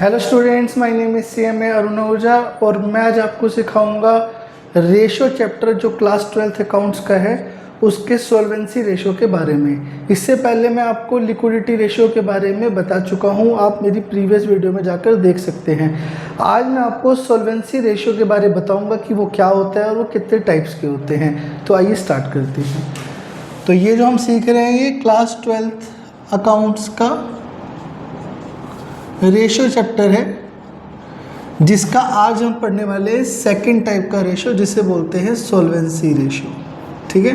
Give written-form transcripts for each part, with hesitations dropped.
Hello students, my name is CMA Arun Ojha और मैं आज आपको सिखाऊंगा रेशो चैप्टर जो क्लास 12th अकाउंट्स का है उसके सॉल्वेंसी रेशो के बारे में। इससे पहले मैं आपको लिक्विडिटी रेशो के बारे में बता चुका हूं, आप मेरी प्रीवियस वीडियो में जाकर देख सकते हैं। आज मैं आपको सॉल्वेंसी रेशो के बारे में बताऊंगा कि वो क्या होता है और वो कितने टाइप्स के होते हैं। तो आइए स्टार्ट करते हैं। तो ये जो हम सीख रहे हैं ये क्लास 12th अकाउंट्स का रेशो चैप्टर है, जिसका आज हम पढ़ने वाले हैं सेकंड टाइप का रेशो जिसे बोलते हैं सॉल्वेंसी रेशो। ठीक है,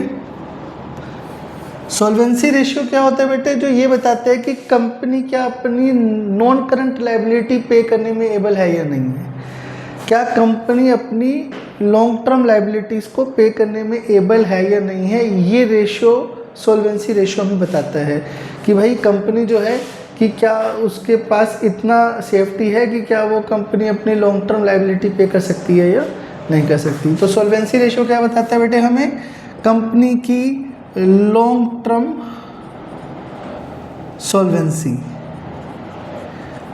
सॉल्वेंसी रेशो क्या होता है बेटे? जो ये बताते हैं कि कंपनी क्या अपनी नॉन करंट लायबिलिटी पे करने में एबल है या नहीं है। क्या कंपनी अपनी लॉन्ग टर्म लायबिलिटीज़ को पे करने में एबल है या नहीं है। ये रेशो सॉल्वेंसी रेशो हमें बताता है कि भाई कंपनी जो है कि क्या उसके पास इतना सेफ्टी है कि क्या वो कंपनी अपनी लॉन्ग टर्म लायबिलिटी पे कर सकती है या नहीं कर सकती। तो सॉल्वेंसी रेशो क्या बताता है बेटे? हमें कंपनी की long term solvency.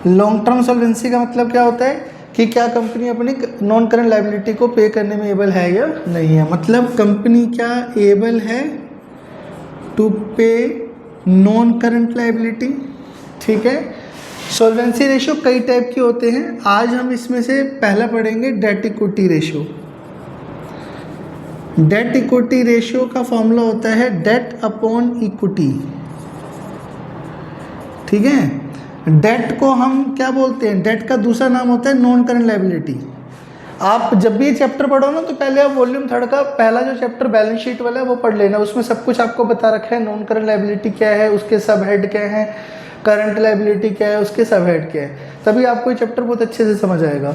Long term solvency का मतलब क्या होता है कि क्या कंपनी अपनी नॉन करंट लायबिलिटी को पे करने में एबल है या नहीं है। मतलब कंपनी क्या एबल है टू पे नॉन करंट लायबिलिटी। ठीक है, सॉल्वेंसी रेशो कई टाइप के होते हैं। आज हम इसमें से पहला पढ़ेंगे debt equity ratio. Debt equity ratio का फॉर्मूला होता है डेट अपॉन इक्विटी। ठीक है, डेट को हम क्या बोलते हैं? डेट का दूसरा नाम होता है नॉन करंट लायबिलिटी। आप जब भी ये चैप्टर पढ़ो ना तो पहले आप वॉल्यूम 3 का पहला जो चैप्टर बैलेंस शीट वाला है वो पढ़ लेना। उसमें सब कुछ आपको बता रखा है। नॉन करंट लायबिलिटी क्या है, उसके सब हेड क्या है, करंट लायबिलिटी क्या है, उसके सब हेड क्या है, तभी आपको ये चैप्टर बहुत अच्छे से समझ आएगा।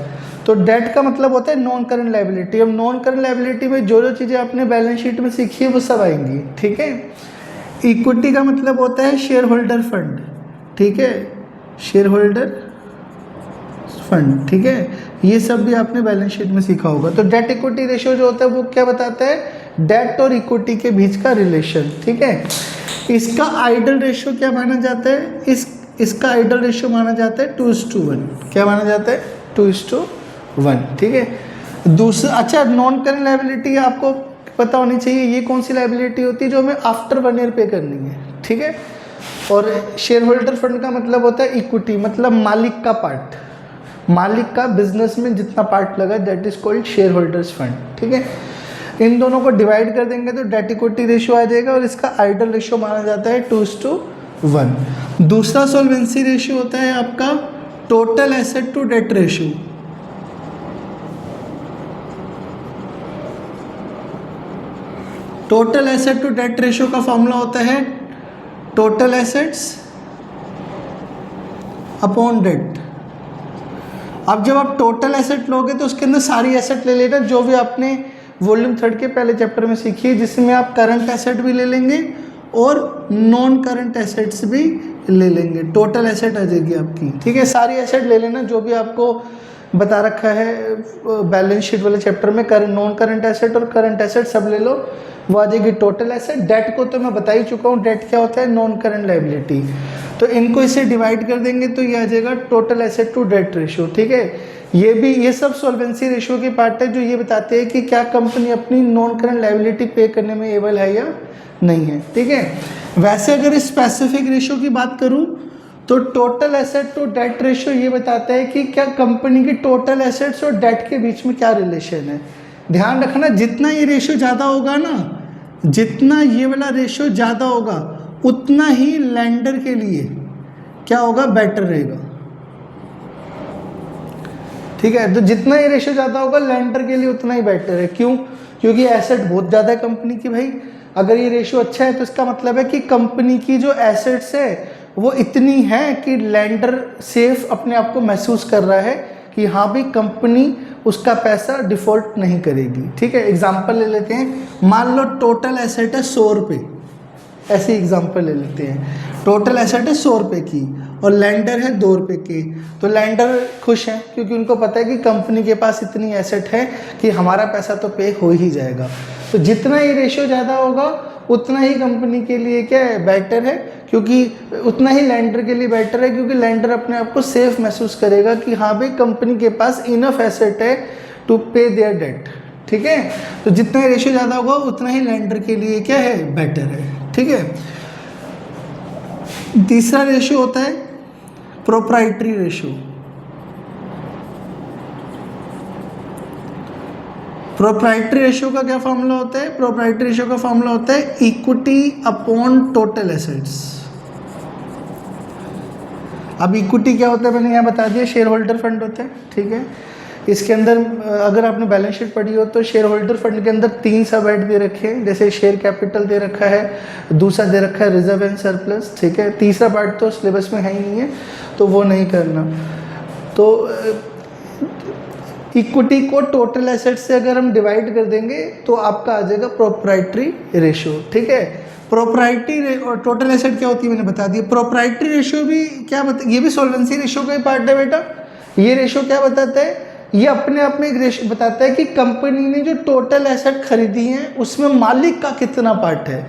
तो डेट का मतलब होता है नॉन करंट लायबिलिटी। अब नॉन करंट लायबिलिटी में जो जो चीज़ें आपने बैलेंस शीट में सीखी है वो सब आएंगी। ठीक है, इक्विटी का मतलब होता है शेयर होल्डर फंड। ठीक है, शेयर होल्डर फंड। ठीक है, ये सब भी आपने बैलेंस शीट में सीखा होगा। तो डेट इक्विटी रेशियो जो होता है वो क्या बताता है? डेट और इक्विटी के बीच का रिलेशन। ठीक है, इसका आइडल रेशियो क्या माना जाता है? इसका आइडल रेशियो माना जाता है 2:1। क्या माना जाता है? 2:1। ठीक है, दूसरा अच्छा नॉन करंट लायबिलिटी आपको पता होनी चाहिए ये कौन सी लायबिलिटी होती है जो हमें आफ्टर 1 ईयर पे करनी है। ठीक है, और शेयर होल्डर फंड का मतलब होता है इक्विटी, मतलब मालिक का पार्ट, मालिक का बिजनेस में जितना पार्ट लगा that is called share holders fund. ठीक है, इन दोनों को डिवाइड कर देंगे तो डेट इक्विटी रेशियो आ जाएगा और इसका आइडल रेशियो माना जाता है 2:1। दूसरा सॉल्वेंसी रेशियो होता है आपका total asset to debt ratio. Total asset to debt ratio का फॉर्मूला होता है टोटल एसेट्स अपॉन डेट। अब जब आप टोटल एसेट लोगे तो उसके अंदर सारी एसेट ले लेना जो भी आपने वॉल्यूम 3 के पहले चैप्टर में सीखी है, जिसमें आप करंट एसेट भी ले लेंगे और नॉन करंट एसेट्स भी ले लेंगे। टोटल एसेट आ जाएगी आपकी। ठीक है, सारी एसेट ले लेना जो भी आपको बता रखा है बैलेंस शीट वाले चैप्टर में। नॉन करंट एसेट और करंट एसेट सब ले लो, वो आ जाएगी टोटल एसेट। डेट को तो मैं बता ही चुका हूँ, डेट क्या होता है? Non current liability. तो इनको इसे डिवाइड कर देंगे तो ये आ जाएगा total asset to debt ratio. ठीक है, ये सब सॉल्वेंसी रेशियो के पार्ट है जो ये बताते हैं कि क्या कंपनी अपनी नॉन करंट लायबिलिटी पे करने में एबल है या नहीं है। ठीक है, वैसे अगर स्पेसिफिक रेशियो की बात करूं तो total asset to debt ratio ये बताता है कि क्या कंपनी की टोटल एसेट्स और डेट के बीच में क्या रिलेशन है। ध्यान रखना, जितना ये रेशियो ज़्यादा होगा ना, जितना ये वाला रेशियो ज़्यादा होगा उतना ही लैंडर के लिए क्या होगा? बेटर रहेगा। ठीक है, तो जितना ये रेशियो ज़्यादा होगा लैंडर के लिए उतना ही बेटर है। क्यों? क्योंकि एसेट बहुत ज़्यादा है कंपनी की। भाई अगर ये रेशियो अच्छा है तो इसका मतलब है कि कंपनी की जो एसेट्स है वो इतनी है कि लैंडर सेफ अपने आप को महसूस कर रहा है कि हाँ भी कंपनी उसका पैसा डिफॉल्ट नहीं करेगी। ठीक है, एग्जाम्पल ले लेते हैं। मान लो टोटल एसेट है 100 रुपये, ऐसी एग्जाम्पल ले लेते हैं। टोटल एसेट है 100 रुपये की और लैंडर है 2 रुपये की। तो लैंडर खुश है क्योंकि उनको पता है कि कंपनी के पास इतनी एसेट है कि हमारा पैसा तो पे हो ही जाएगा। तो जितना ये रेशियो ज़्यादा होगा उतना ही कंपनी के लिए क्या है, बेटर है, क्योंकि उतना ही लेंडर के लिए बेटर है, क्योंकि लेंडर अपने आप को सेफ महसूस करेगा कि हाँ भाई कंपनी के पास इनफ एसेट है टू पे देयर डेट। ठीक है, तो जितना रेशियो ज़्यादा होगा उतना ही लेंडर के लिए क्या है, बेटर है। ठीक है, तीसरा रेशियो होता है प्रोप्राइटरी रेशियो। प्रोप्राइटरी रेशियो का क्या फॉर्मूला होता है? प्रोप्राइटरी रेशियो का फॉर्मूला होता है इक्विटी अपॉन टोटल एसेट्स। अब इक्विटी क्या होता है मैंने यहाँ बता दिया, शेयर होल्डर फंड होता है। ठीक है, इसके अंदर अगर आपने बैलेंस शीट पढ़ी हो तो शेयर होल्डर फंड के अंदर 3 सब हेड दे रखे हैं, जैसे शेयर कैपिटल दे रखा है, दूसरा दे रखा है रिजर्व एंड सरप्लस। ठीक है, तीसरा पार्ट तो सिलेबस में है ही नहीं है तो वो नहीं करना। तो इक्विटी को टोटल एसेट से अगर हम डिवाइड कर देंगे तो आपका आ जाएगा प्रोप्राइटरी रेशियो। ठीक है, प्रोप्राइटरी और टोटल एसेट क्या होती है मैंने बता दिया। प्रोप्राइटरी रेशियो भी क्या ये भी सॉल्वेंसी रेशियो का ही पार्ट है बेटा। ये रेशियो क्या बताता है, ये अपने आप में एक रेशियो बताता है कि कंपनी ने जो टोटल एसेट खरीदी है उसमें मालिक का कितना पार्ट है।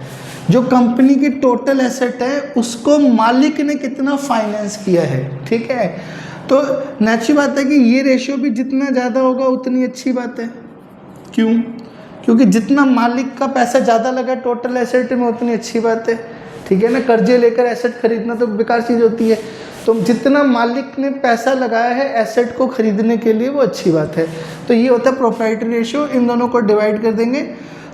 जो कंपनी की टोटल एसेट है उसको मालिक ने कितना फाइनेंस किया है। ठीक है, तो नेचुरल बात है कि ये रेशियो भी जितना ज़्यादा होगा उतनी अच्छी बात है। क्यों? क्योंकि जितना मालिक का पैसा ज़्यादा लगा टोटल एसेट में उतनी अच्छी बात है। ठीक है ना, कर्जे लेकर एसेट खरीदना तो बेकार चीज़ होती है। तो जितना मालिक ने पैसा लगाया है एसेट को खरीदने के लिए वो अच्छी बात है। तो ये होता है प्रोप्राइटरी रेशियो। इन दोनों को डिवाइड कर देंगे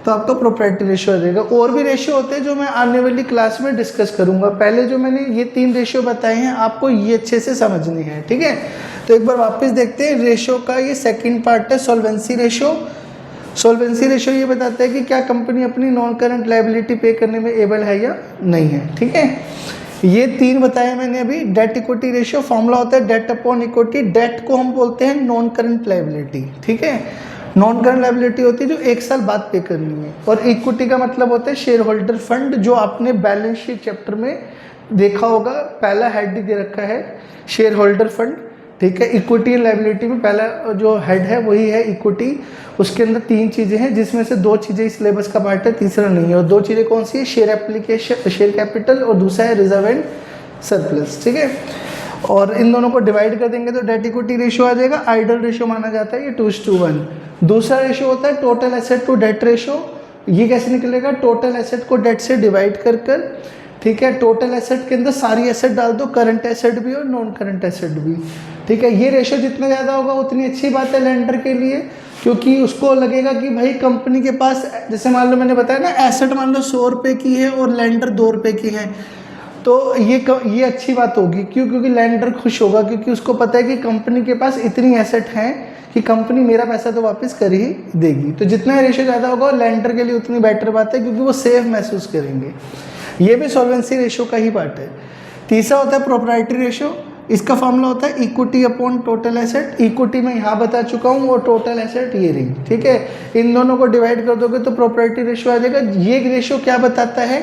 तो आपका प्रोप्राइटरी रेशियो आ जाएगा। और भी रेशियो होते हैं जो मैं आने वाली क्लास में डिस्कस करूंगा। पहले जो मैंने ये 3 रेशियो बताए हैं आपको ये अच्छे से समझनी है। ठीक है, तो एक बार वापस देखते हैं रेशियो का। ये सेकंड पार्ट है सॉल्वेंसी रेशियो। सॉल्वेंसी रेशियो ये बताता है कि क्या कंपनी अपनी नॉन करंट लायबिलिटी पे करने में एबल है या नहीं है। ठीक है, ये 3 बताए मैंने अभी। डेट इक्विटी रेशियो फॉर्मूला होता है डेट अपॉन इक्विटी। डेट को हम बोलते हैं नॉन करंट लायबिलिटी। ठीक है, नॉन करंट लायबिलिटी होती है जो 1 साल बाद पे करनी है। और इक्विटी का मतलब होता है शेयर होल्डर फंड, जो आपने बैलेंस शीट चैप्टर में देखा होगा। पहला हेड दे रखा है शेयर होल्डर फंड। ठीक है, इक्विटी एंड लायबिलिटी में पहला जो हेड है वही है इक्विटी। उसके अंदर 3 चीज़ें हैं जिसमें से 2 चीज़ें इस सिलेबस का पार्ट है, तीसरा नहीं है। और 2 चीज़ें कौन सी है, शेयर एप्लीकेशन, शेयर कैपिटल, और दूसरा है रिजर्व एंड सरप्लस। ठीक है, और इन दोनों को डिवाइड कर देंगे तो डेट इक्विटी रेशियो आ जाएगा। आइडल रेशियो माना जाता है ये 2:1। दूसरा रेशियो होता है total asset to debt ratio. ये कैसे निकलेगा, टोटल एसेट को डेट से डिवाइड कर कर। ठीक है, टोटल एसेट के अंदर सारी एसेट डाल दो, करंट एसेट भी और नॉन करंट एसेट भी। ठीक है, ये रेशियो जितना ज़्यादा होगा उतनी अच्छी बात है लेंडर के लिए, क्योंकि उसको लगेगा कि भाई कंपनी के पास, जैसे मान लो मैंने बताया ना, एसेट मान लो 100 रुपये की है और लेंडर 2 रुपये की है, तो ये अच्छी बात होगी। क्यों? क्योंकि लेंडर खुश होगा, क्योंकि उसको पता है कि कंपनी के पास इतनी एसेट हैं कि कंपनी मेरा पैसा तो वापस कर ही देगी। तो जितना रेशियो ज़्यादा होगा लेंडर के लिए उतनी बेटर बात है, क्योंकि वो सेफ महसूस करेंगे। ये भी सॉल्वेंसी रेशियो का ही पार्ट है। तीसरा होता है प्रोप्राइटरी रेशियो। इसका फॉर्मूला होता है equity upon total asset. Equity में यहाँ बता चुका हूँ और टोटल एसेट ये रही। ठीक है, इन दोनों को डिवाइड कर दोगे तो प्रोप्राइटरी रेशियो आ जाएगा। ये रेशियो क्या बताता है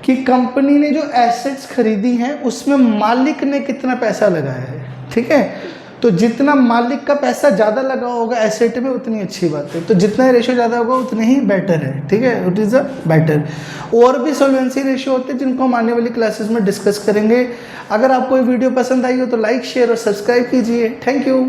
कि कंपनी ने जो एसेट्स खरीदी हैं उसमें मालिक ने कितना पैसा लगाया है। ठीक है, तो जितना मालिक का पैसा ज़्यादा लगा होगा एसेट में उतनी अच्छी बात है। तो जितना रेशियो ज़्यादा होगा उतने ही बेटर है। ठीक है, इट इज़ अ बेटर। और भी सॉल्वेंसी रेशियो होते हैं जिनको हम आने वाली क्लासेस में डिस्कस करेंगे। अगर आपको ये वीडियो पसंद आई हो तो लाइक, शेयर और सब्सक्राइब कीजिए। Thank you.